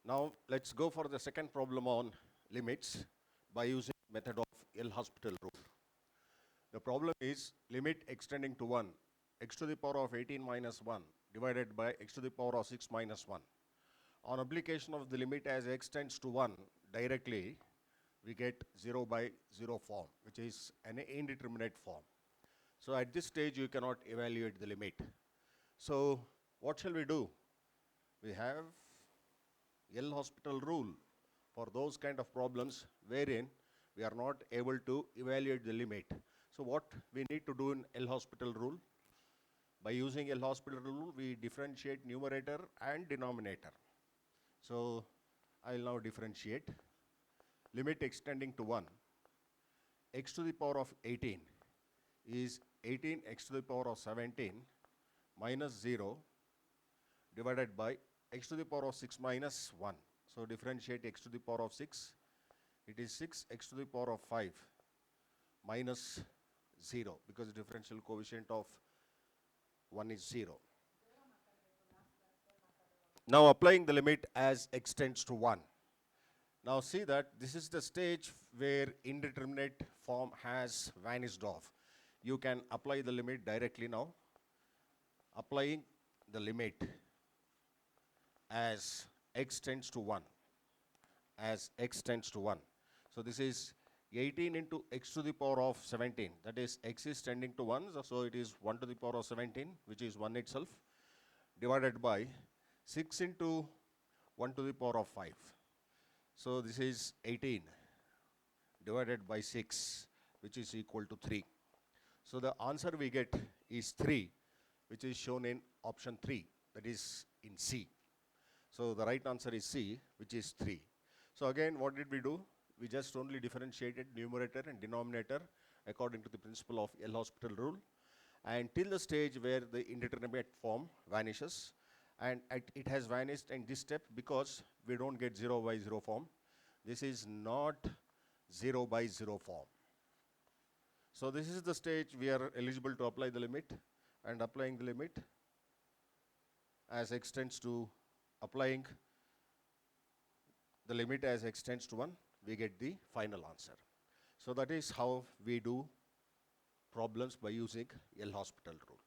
Now let's go for the second problem on limits by using method of L'Hospital rule. The problem is limit extending to 1, x to the power of 18 minus 1 divided by x to the power of 6 minus 1. On application of the limit as x tends to 1, directly we get 0 by 0 form, which is an indeterminate form. So at this stage you cannot evaluate the limit. So what shall we do? We have L'Hospital rule for those kind of problems wherein we are not able to evaluate the limit. So what we need to do in L'Hospital rule? By using L'Hospital rule, we differentiate numerator and denominator. So I'll now differentiate. Limit extending to 1. X to the power of 18 is 18 x to the power of 17 minus 0 divided by x to the power of 6 minus 1. So differentiate x to the power of 6. It is 6 x to the power of 5 minus 0 because the differential coefficient of 1 is 0. Now applying the limit as x tends to 1. Now see that this is the stage where indeterminate form has vanished off. You can apply the limit directly now. Applying the limit as x tends to 1. As x tends to 1. So this is 18 into x to the power of 17. That is x is tending to 1. So it is 1 to the power of 17, which is 1 itself, divided by 6 into 1 to the power of 5. So this is 18 divided by 6, which is equal to 3. So the answer we get is 3, which is shown in option 3, that is in C. So the right answer is C, which is 3. So again, what did we do? We just only differentiated numerator and denominator according to the principle of L'Hospital rule, and till the stage where the indeterminate form vanishes. And it has vanished in this step because we don't get 0 by 0 form. This is not 0 by 0 form. So this is the stage we are eligible to apply the limit, and applying the limit as x tends to applying the limit as x tends to 1, we get the final answer. So that is how we do problems by using L'Hospital rule.